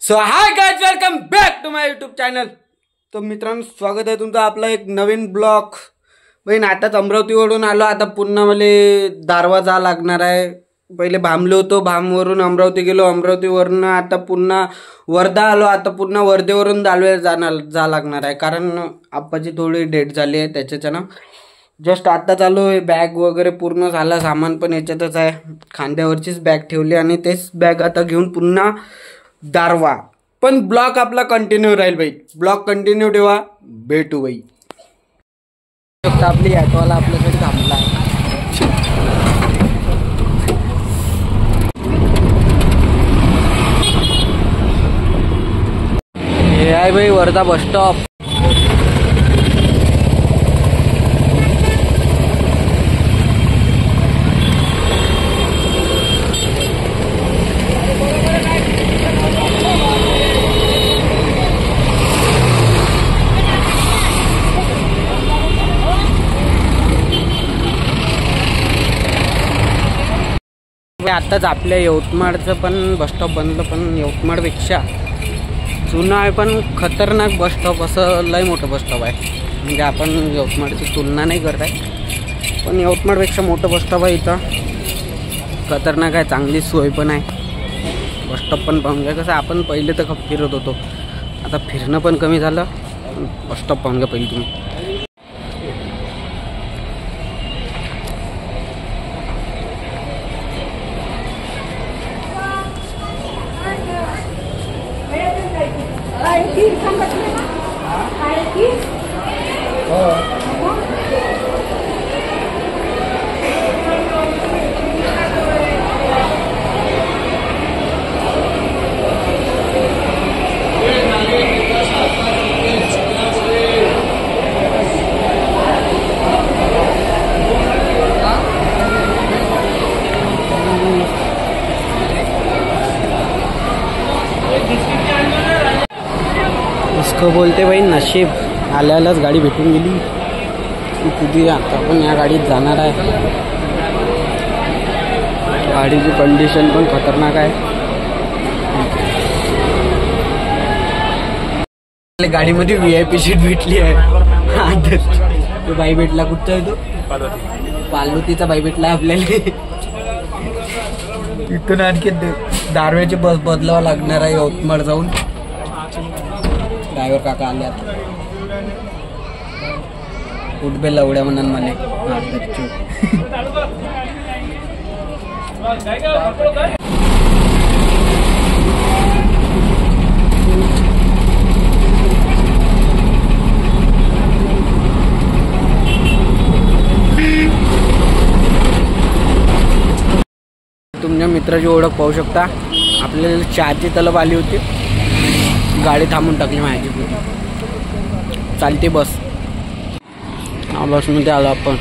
So hi guys, welcome back to my YouTube channel. तर मित्रांनो, स्वागत आहे तुमचं आपला एक नवीन ब्लॉग. बहीण आताच अमरावतीवरून आलो. आता पुन्हा मला दारवा जा लागणार आहे. पहिले भामलो होतो, भामवरून अमरावती गेलो, अमरावतीवरून आता पुन्हा वर्धा आलो. आता पुन्हा वर्धेवरून दालवे जा लागणार आहे, कारण आप्पाची थोडी डेट झाली आहे त्याच्यानं. जस्ट आता चालू आहे. बॅग वगैरे पूर्ण झाला, सामान पण याच्यातच आहे. खांद्यावरचीच बॅग ठेवली आणि तेच बॅग आता घेऊन पुन्हा दारवा. पण ब्लॉग आपला कंटिन्यू राहील बाई. ब्लॉग कंटिन्यू ठेवा. भेटू बाई. आपली ॲटोवाला आपल्याकडे थांबला आहे. हे आहे बाई वर्धा बस स्टॉप. आताच आपल्या यवतमाळचं पण बस स्टॉप बनलं, पण यवतमाळपेक्षा जुनं आहे पण खतरनाक बस स्टॉप. असं लय मोठं बस स्टॉप आहे. म्हणजे आपण यवतमाळची तुलना नाही करत आहे, पण यवतमाळपेक्षा मोठं बस स्टॉप आहे. इथं खतरनाक आहे, चांगली सोय पण आहे. बस स्टॉप पण पाहून घ्या. कसं आपण पहिले तर खूप फिरत होतो, आता फिरणं पण कमी झालं. बस स्टॉप पाहून घ्या पहिले तुम्ही. इसको बोलते भाई नशीब. आल्यालाच गाडी भेटून गेली. तुझी आता आपण या गाडीत जाणार आहे. गाडीची कंडिशन पण खतरनाक आहे. गाडीमध्ये VIP सीट भेटली आहे. तो बाई भेटला. कुठचा आहे तो? पार्वतीचा बाई भेटला आपल्याला. इथून आणखी दारव्याची बस बदलावं लागणार आहे यवतमाळ जाऊन. ड्रायव्हर काका आले आता. उठबे लवड्या म्हणून मला तुमच्या मित्राची ओळख पाहू शकता. आपल्याला चहाची तलब आली होती, गाडी थांबून टाकली माझी. चालते बस. बसमध्ये आलो आपण.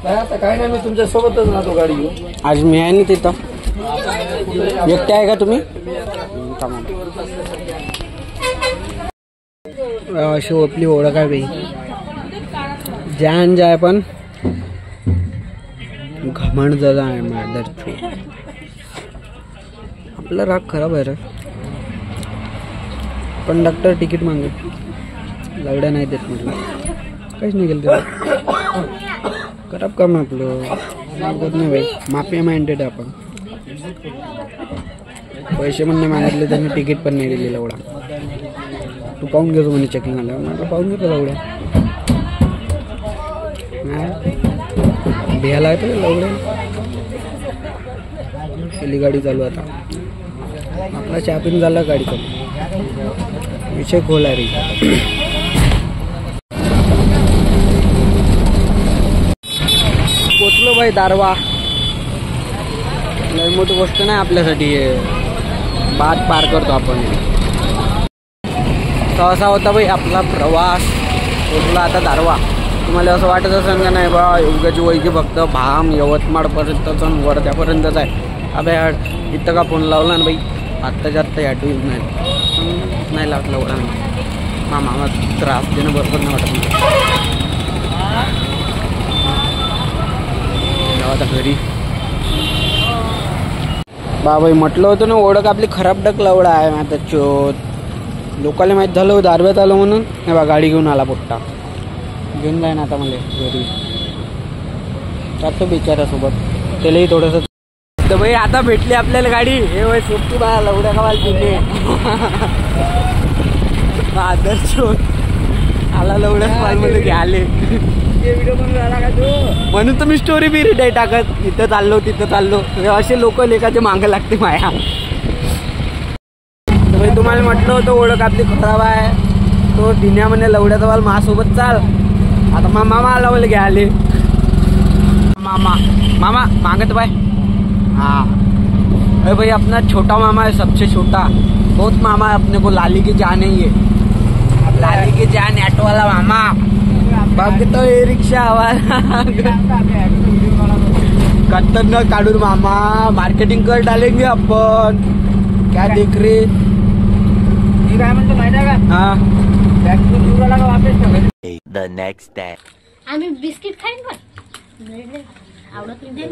आता काय नाही, मी तुमच्या सोबतच राहतो गाडी घेऊन. आज मी आहे ना तिथं. एकटे आहे का तुम्ही? अशी आपली ओळख आहे बाई. जान जाय पण घमंड जगा आहे माझ्या. आपला राग खराब आहे रे. कंडक्टर तिकीट मागे लावड्या नाही देत म्हटलं. काहीच नाही केलं. खराब काम आपलं. नाही बाई, माफिया माइंडेड आहे आपण. पैसे पण नाही मागितले त्यांनी, तिकीट पण नाही दिले. लावडा तू पाहून घेतो म्हणे चेकिंग आल्यावर. म्हटलं पाहून घेतो लावड्या. भियाला आहे तर लावड्या. पहिली गाडी चालू. आता आपला चहा पिऊन झाला गाडी चालू. विषय खोल आहे रे. पोचलो बाई दारवा. लई मोठी गोष्ट नाही आपल्यासाठी. बात पार करतो आपण. तो असा होता बाई आपला प्रवास. पोचला आता दारवा. तुम्हाला असं वाटत असेल का नाही बा उगाची वैकी फक्त भाम यवतमाळपर्यंतच वर्ध्यापर्यंतच आहे. अबे इथं का फोन लावला ना बाई. आत्ताच्या आत्ता ॲटो येऊन नाही लावला एवढा. मामा त्रास देणं बरोबर नाही वाटत मला आता घरी. बाबाई म्हटलं होतं ना ओळख आपली खराब डकलावडा आहे. आता चोत लोकांना माहीत झालं दारव्यात आलं म्हणून. हे बा गाडी घेऊन आला पोट्टा घेऊन जाईन आता मला घरी. जातो बिचारासोबत त्यालाही थोडंसं. तर भाई आता भेटली आपल्याला गाडी. हे वय सोबती बा लवड्या गावाला तिथे आदर्श आला लवड्या गावामध्ये घ्याले. व्हिडिओ बनवून आला का तू म्हणून तर मी स्टोरी बी नाही टाकत. इथं चाललो तिथं चाललो असे लोक लेखाचे मागं लागते माया. तर भाई तुम्हाला म्हटलं होतं ओळख आपली खराब आहे. तो दिन्या म्हणे लवड्याचा वाल माझ्यासोबत चाल. आता मामा आला मला घ्याले. मामा मामा मांगत बाय. हाँ अरे भाई अपना छोटा मामा है सबसे छोटा. बहुत मामा है अपने को. लाली की जान है ये. लाली की जान ऑटो वाला मामा. बघतो ये रिक्षा वाला खतरनाक काढून मामा. मार्केटिंग कर डालेंगे अपन. क्या देख रे काय म्हणतो माहिती आहे का. हाँ The next day. आम्ही बिस्किट खाईन पण आवडत नाही.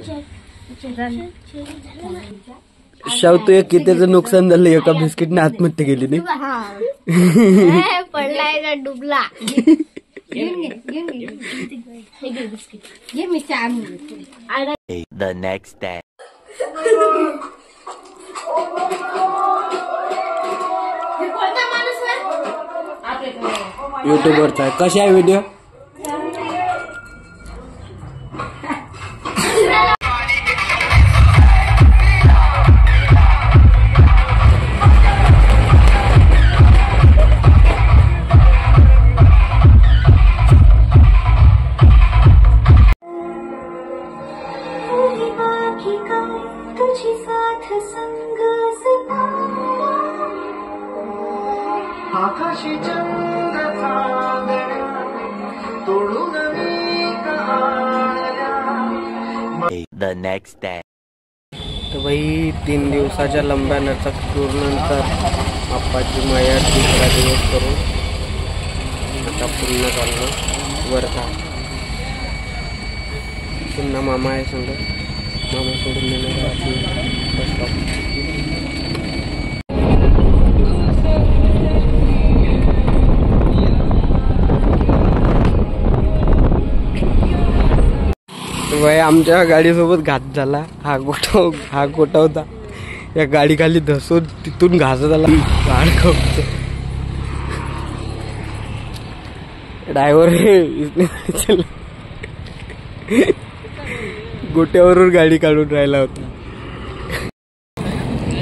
शाव तू एक कितीचं नुकसान झालं. एका बिस्किटने आत्महत्या केली नाही. पडलाय का डुबला. घे मी चहा. The next day. युट्यूबवरचा आहे. कशी आहे व्हिडिओ. आकाशी चंद्र चांदण्या तोडून The next day. तर भाई 3 दिवसाच्या लंब्या नर्तक टूर नंतर बाप्पाची माया 3रा दिवस करून आता पुन्हा चाललो वर्धा. पुन्हा मामा आहे संग. मामा सोडून देणार आपली बस स्टॉप. भाई आमच्या गाडीसोबत घात झाला. हा गोटा होता. या गाडी खाली धसून तिथून घासत आला. ड्रायव्हर गोट्यावरून गाडी काढून राहिला होता.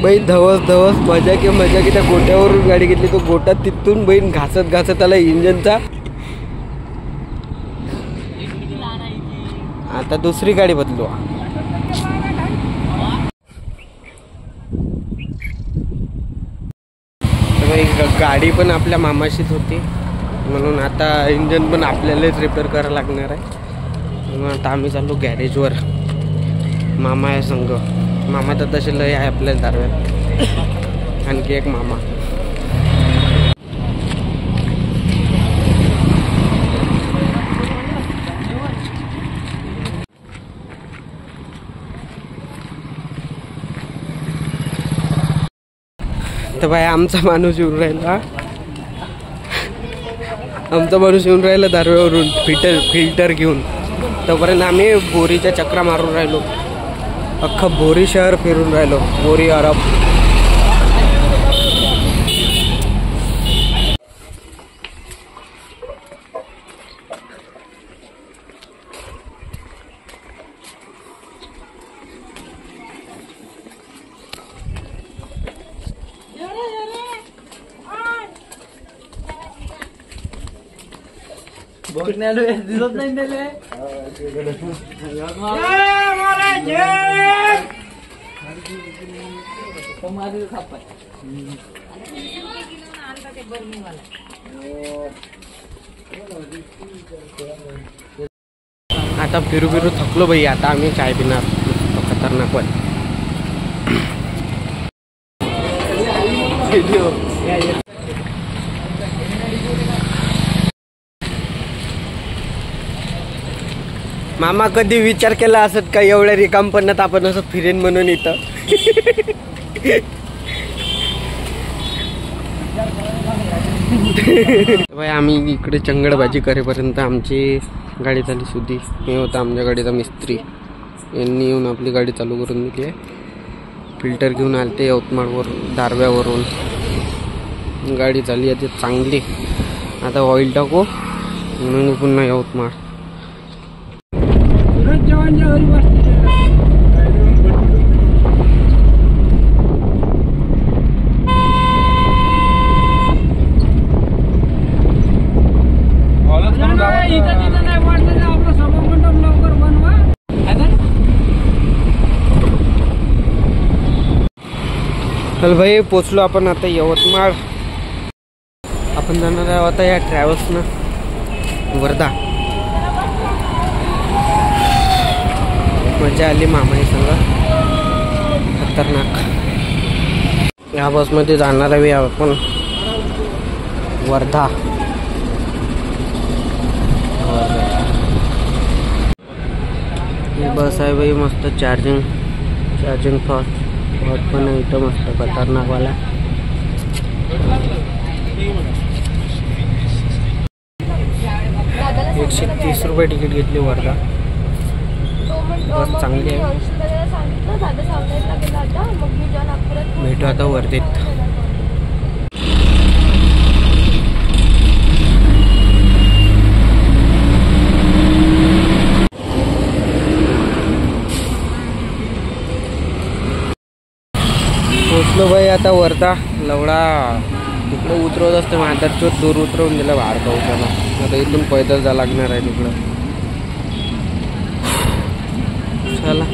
बाई धवस मजा की त्या गोट्यावरून गाडी घेतली. तो गोटा तिथून बहीण घासत आला इंजनचा. आता दुसरी गाडी बदलू. गाडी पण आपल्या मामाशीच होती म्हणून आता इंजन पण आपल्यालाच रिपेअर करायला लागणार आहे. म्हणून आता आम्ही चाललो गॅरेजवर. मामा आहे संघ. मामा तर तसे लय आहे आपल्या दारव्यात. आणखी एक मामा. तर भाई आमचा माणूस येऊन राहिला. दारव्यावरून फिल्टर घेऊन. तोपर्यंत आम्ही बोरीच्या चक्रा मारून राहिलो. अख्खं बोरी शहर फिरून राहिलो. बोरी अरब. दिसत नाही त्याले. आता फिरू थकलो भाई. आता आम्ही चाय पिणार. खतरनाक पण व्हिडिओ मामा कधी विचार केला असत का एवढ्या रिकामपणात आपण असं फिरेन म्हणून इथं. भाई आम्ही इकडे चंगडबाजी करेपर्यंत आमची गाडी झाली सुधी. हे होता आमच्या गाडीचा मिस्त्री, यांनी येऊन आपली गाडी चालू करून दिली आहे. फिल्टर घेऊन आले ते यवतमाळवरून, दारव्यावरून. गाडी झाली आहे ते चांगली. आता ऑइल टाकू मग पुन्हा यवतमाळ. चल भाई पोचलो आपण आता यवतमाळ. आपण जाणार आहोत आता या ट्रॅव्हल्सनं वर्धा. मजा आली मामाई संग, खतरनाक. या बसमध्ये जाणार आहे आपण वर्धा. ही बस आहे भाई मस्त, चार्जिंग फास्ट पण इथं मस्त खतरनाकवाला. 130 रुपये तिकीट घेतली वर्धा. बस चांगली आहे. भेटू आता वर्धेत. पोचलो भाई आता वर्धा. लवडा तिकडं उतरवत असते म्हातारचोत, दूर उतरवून दिलं बाहेर पावसाला. आता इथून पैदल जा लागणार आहे तिकडं. चला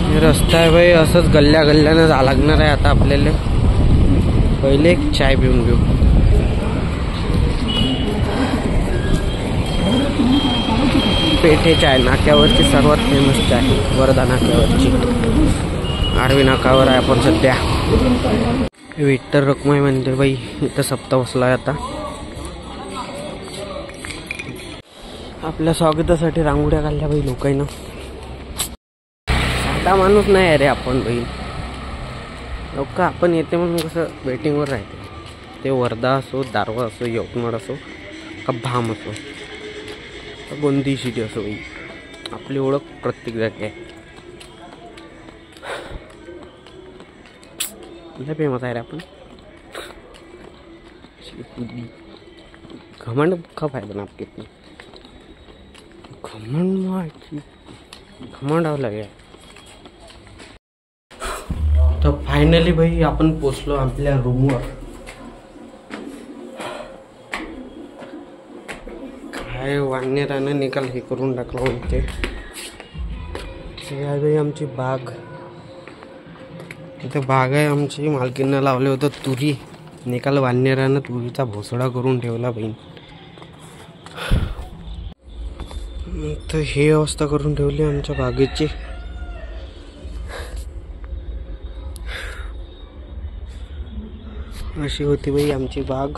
हे रस्ता आहे भाई, असंच गल्ल्या गल्ल्यानं जा लागणार आहे आता आपल्याला. पहिले एक चाय पिऊन घेऊ. पेठे चाय नाक्यावरची सर्वात फेमस चाय, वर्धा नाक्यावरची. आरवी नाकावर आहे आपण सध्या. विठ्ठल रखुमाई मंदिर बाई इथं सप्ताह बसला आहे आता. आपल्या स्वागतासाठी रांगोळ्या काढल्या बाई लोकांना. साधा माणूस नाही आहे रे आपण बाई. लोक आपण येते म्हणून कसं वेटिंगवर राहते. ते वर्धा असो, दारवा असो, यवतमाळ असो का भाम असो, कोणतीही सिटी असो बाई, आपली ओळख प्रत्येक जागी आहे. लय फेमस आहे रे आपण. घमंड का फायदा ना आपके इतनी. घमंड लगे. तर फायनली भाई आपण पोचलो आपल्या रूमवर. काय वानरानं निकाल हे करून टाकला होते. आहे भाई आमची बाग. इथं बाग आहे आमची, मालकीनं लावले होतं तुरी. निकाल वानरानं तुरीचा भोसडा करून ठेवला बहीण. तर हे अवस्था करून ठेवली आमच्या बागेची. अशी होती बाई आमची बाग,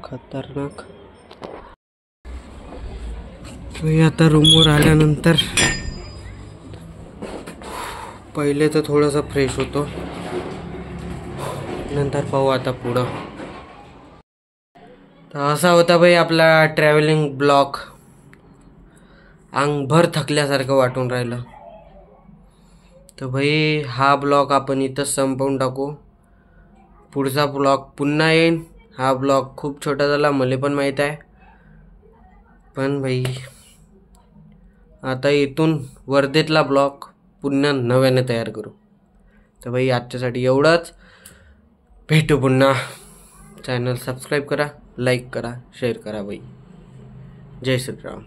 खतरनाक. आता रूमवर आल्यानंतर पहिले तर थोडंसं फ्रेश होतो, नंतर पाहू आता पुढं. तर असा होता भाई आपला ट्रॅव्हलिंग ब्लॉग. अंगभर थकल्यासारखं वाटून राहिलं. तर भाई हा ब्लॉग आपण इथंच संपवून टाकू. पुढचा ब्लॉग पुन्हा येईन. हा ब्लॉग खूप छोटा झाला, मला पण माहीत आहे. पण भाई आता इथून वर्धेतला ब्लॉग पुन्हा नव्याने तयार करू. तर भाई आजच्यासाठी एवढंच. भेटू पुन्हा. चॅनल सबस्क्राईब करा, लाईक करा, शेअर करा भाई. जय श्रीराम.